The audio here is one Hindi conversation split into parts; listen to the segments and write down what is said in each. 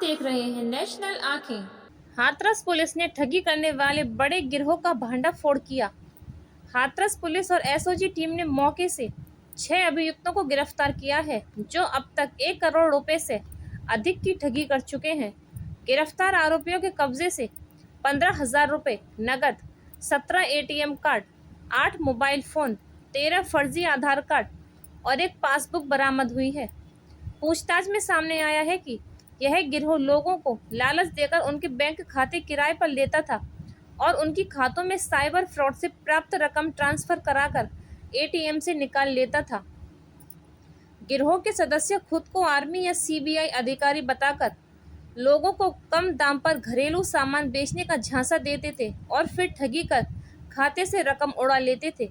देख रहे हैं नेशनल आंखें। हाथरस पुलिस ने ठगी करने वाले बड़े गिरोह का भंडाफोड़ किया। हाथरस पुलिस और एसओजी टीम ने मौके से 6 अभियुक्तों को गिरफ्तार किया है, जो अब तक 1 करोड़ रुपए से अधिक की ठगी कर चुके हैं। गिरफ्तार आरोपियों के कब्जे से 15,000 रुपए नकद, 17 एटीएम कार्ड, 8 मोबाइल फोन, 13 फर्जी आधार कार्ड और एक पासबुक बरामद हुई है। पूछताछ में सामने आया है कि यह गिरोह लोगों को लालच देकर उनके बैंक खाते किराए पर लेता था और उनकी खातों में साइबर फ्रॉड से प्राप्त रकम ट्रांसफर कराकर एटीएम से निकाल लेता था। गिरोह के सदस्य खुद को आर्मी या सीबीआई अधिकारी बताकर लोगों को कम दाम पर घरेलू सामान बेचने का झांसा देते थे और फिर ठगी कर खाते से रकम उड़ा लेते थे।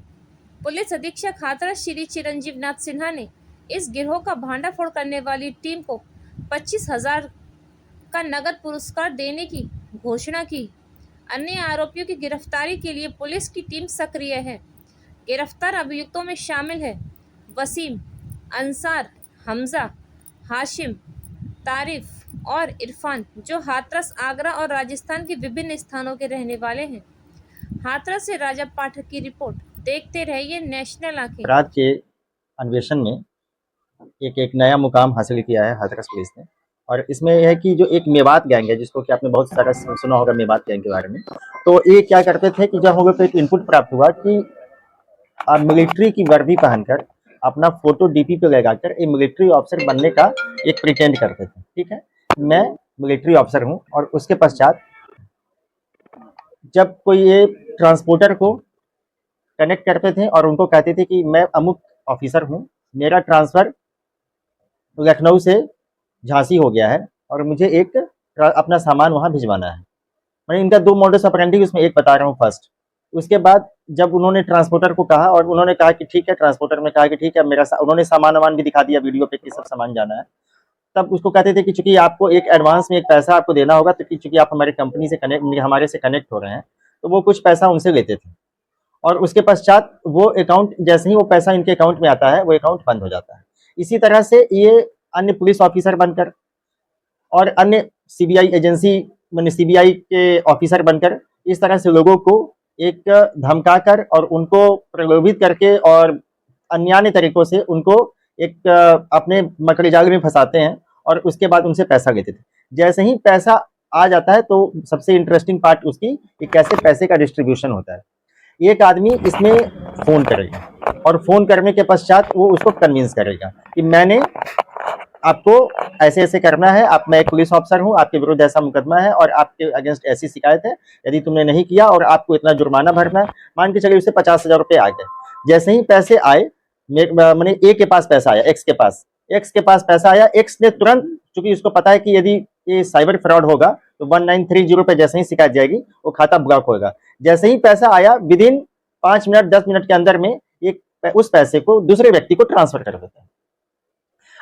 पुलिस अधीक्षक हाथरस श्री चिरंजीव नाथ सिन्हा ने इस गिरोह का भांडाफोड़ करने वाली टीम को 25,000 का नगद पुरस्कार देने की घोषणा की। अन्य आरोपियों की गिरफ्तारी के लिए पुलिस की टीम सक्रिय है। गिरफ्तार अभियुक्तों में शामिल है वसीम, अंसार, हमजा, हाशिम, तारिफ और इरफान, जो हाथरस, आगरा और राजस्थान के विभिन्न स्थानों के रहने वाले हैं। हाथरस से राजा पाठक की रिपोर्ट। देखते रहिए नेशनल आंखें। अपराध के अन्वेषण में एक नया मुकाम हासिल किया है हाथरस पुलिस ने, और इसमें यह है कि जो एक मेवात गैंग है, जिसको कि आपने बहुत सारा सुना होगा मेवात गैंग के बारे में। तो ये क्या करते थे कि जब हम लोग को एक इनपुट प्राप्त हुआ कि मिलिट्री की वर्दी पहनकर अपना फोटो डीपी पे लगाकर एक मिलिट्री ऑफिसर बनने का एक प्रिटेंड करते थे। ठीक है, मैं मिलिट्री ऑफिसर हूँ, और उसके पश्चात जब कोई ये ट्रांसपोर्टर को कनेक्ट करते थे और उनको कहते थे कि मैं अमुक ऑफिसर हूँ, मेरा ट्रांसफर लखनऊ से झांसी हो गया है और मुझे एक अपना सामान वहां भिजवाना है। मैंने इनका 2 मॉडस ऑपरेंडी उसमें एक बता रहा हूँ फर्स्ट। उसके बाद जब उन्होंने ट्रांसपोर्टर को कहा और उन्होंने कहा कि ठीक है, ट्रांसपोर्टर में कहा कि ठीक है, उन्होंने सामान भी दिखा दिया वीडियो पे कि सब सामान जाना है। तब उसको कहते थे कि चूंकि आपको एक एडवांस में एक पैसा आपको देना होगा, तो चूंकि आप हमारे कंपनी से हमारे से कनेक्ट हो रहे हैं, तो वो कुछ पैसा उनसे लेते थे। और उसके पश्चात वो अकाउंट, जैसे ही वो पैसा इनके अकाउंट में आता है, वो अकाउंट बंद हो जाता है। इसी तरह से ये अन्य पुलिस ऑफिसर बनकर और अन्य सीबीआई एजेंसी मैंने सीबीआई के ऑफिसर बनकर इस तरह से लोगों को एक धमकाकर और उनको प्रलोभित करके और अन्य तरीकों से उनको एक अपने मकड़ी जाल में फंसाते हैं और उसके बाद उनसे पैसा लेते थे। जैसे ही पैसा आ जाता है तो सबसे इंटरेस्टिंग पार्ट उसकी कि कैसे पैसे का डिस्ट्रीब्यूशन होता है। एक आदमी इसमें फोन करेगा और फोन करने के पश्चात वो उसको कन्विंस करेगा कि मैंने आपको ऐसे ऐसे करना है, मैं एक पुलिस ऑफिसर हूं, आपके विरुद्ध ऐसा मुकदमा है और आपके अगेंस्ट ऐसी शिकायत है, यदि तुमने नहीं किया और आपको इतना जुर्माना भरना है। मान के चलिए उससे 50,000 रुपये आ गए। जैसे ही पैसे आए, मैंने ए के पास पैसा आया, एक्स के पास पैसा आया, एक्स ने तुरंत, चूंकि उसको पता है कि यदि ये साइबर फ्रॉड होगा तो 1930 पे जैसे ही शिकायत जाएगी वो खाता ब्लॉक होगा। जैसे ही पैसा आया, विद इन 5 मिनट 10 मिनट के अंदर में उस पैसे को दूसरे व्यक्ति को ट्रांसफर कर देता है।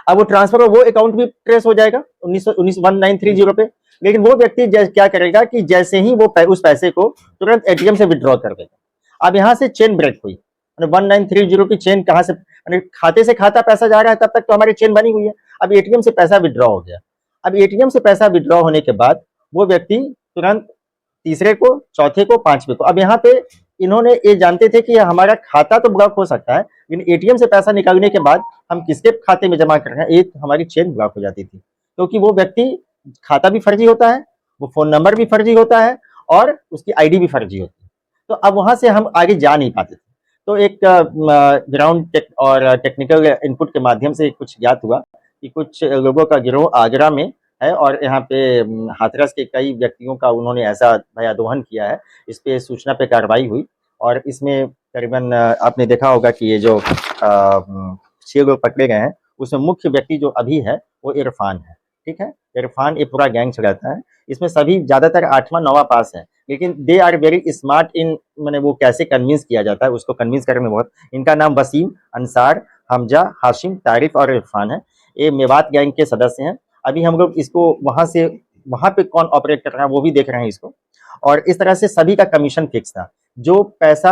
अब वो ट्रांसफर वो अकाउंट भी ट्रेस हो जाएगा 1930 पे। लेकिन वो व्यक्ति क्या करेगा कि जैसे ही वो उस पैसे को तुरंत एटीएम से विड्रॉ कर देगा। अब यहाँ से चेन ब्रेक हुई, 1930 की चेन कहाँ से, खाते से खाता पैसा जा रहा है, तब तक तो हमारी चेन बनी हुई है। अब एटीएम से पैसा विड्रॉ हो गया। अब एटीएम से पैसा विड्रॉ होने के बाद वो व्यक्ति तुरंत तीसरे को, चौथे को, पांचवे को, अब यहाँ पे इन्होंने ये जानते थे कि हमारा खाता तो ब्लॉक हो सकता है, लेकिन एटीएम से पैसा निकालने के बाद हम किसके खाते में जमा कर रहे हैं, एक हमारी चेन ब्लॉक हो जाती थी। क्योंकि वो व्यक्ति, खाता भी फर्जी होता है, वो फोन नंबर भी फर्जी होता है और उसकी आईडी भी फर्जी होती है। तो अब वहां से हम आगे जा नहीं पाते थे। तो एक ग्राउंड और टेक्निकल इनपुट के माध्यम से कुछ ज्ञात हुआ कि कुछ लोगों का गिरोह आगरा में है और यहाँ पे हाथरस के कई व्यक्तियों का उन्होंने ऐसा भयादोहन किया है। इस पे सूचना पे कार्रवाई हुई और इसमें करीबन आपने देखा होगा कि ये जो 6 लोग पकड़े गए हैं, उसमें मुख्य व्यक्ति जो अभी है वो इरफान है। ठीक है, इरफान ये पूरा गैंग चलाता है। इसमें सभी ज्यादातर 8वां 9वां पास है, लेकिन they are very smart in, मैंने वो कैसे कन्विंस किया जाता है उसको कन्विंस करने में बहुत। इनका नाम वसीम, अंसार, हमजा, हाशिम, तारिफ और इरफान है। ये मेवात गैंग के सदस्य हैं। अभी हम लोग इसको वहां पे कौन ऑपरेट कर रहा है वो भी देख रहे हैं इसको। और इस तरह से सभी का कमीशन फिक्स था। जो पैसा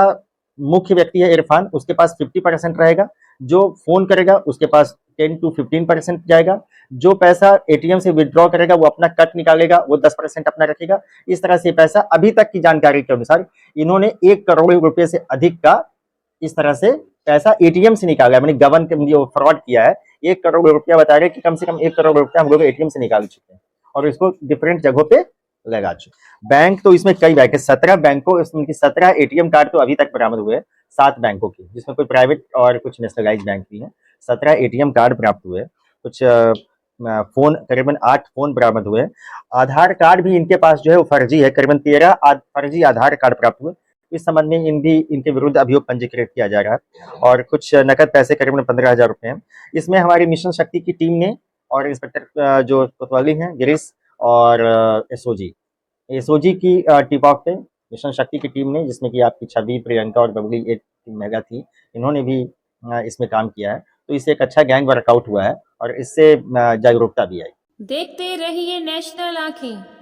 मुख्य व्यक्ति है इरफान, उसके पास 50% रहेगा। जो फोन करेगा उसके पास 10 to 15% जाएगा। जो पैसा एटीएम से विड्रॉ करेगा वो अपना कट निकालेगा, वो 10% अपना रखेगा। इस तरह से पैसा अभी तक की जानकारी के अनुसार इन्होंने 1 करोड़ रुपए से अधिक का इस तरह से पैसा एटीएम से निकाला है, मैंने गबन जो फ्रॉड किया है। 1 करोड़ रुपया बता रहे कि कम से कम 1 करोड़ रुपया हम लोग एटीएम से निकाल चुके हैं और इसको डिफरेंट जगहों पे लगा चुके। बैंक तो इसमें कई बैंक है, 17 बैंकों, इसमें 17 एटीएम कार्ड तो अभी तक बरामद हुए, 7 बैंकों की, जिसमें कोई प्राइवेट और कुछ नेशनलाइज बैंक भी है। 17 एटीएम कार्ड प्राप्त हुए, कुछ फोन, करीबन 8 फोन बरामद हुए। आधार कार्ड भी इनके पास जो है वो फर्जी है, करीबन 13 फर्जी आधार कार्ड प्राप्त हुए। इस संबंध में इनके विरुद्ध अभियोग पंजीकृत किया जा रहा है और कुछ नकद पैसे करीबन 15,000 रुपए हैं। इसमें हमारी मिशन शक्ति की टीम ने और इंस्पेक्टर जो कोतवाली हैं गिरीश और एसओजी की टिप ऑफ पे मिशन शक्ति की टीम ने, जिसमें कि आपकी छवि, प्रियंका और बबली एक महिला थी, इन्होंने भी इसमें काम किया है। तो इससे एक अच्छा गैंग वर्कआउट हुआ है और इससे जागरूकता भी आई। देखते रहिए नेशनल आंखें।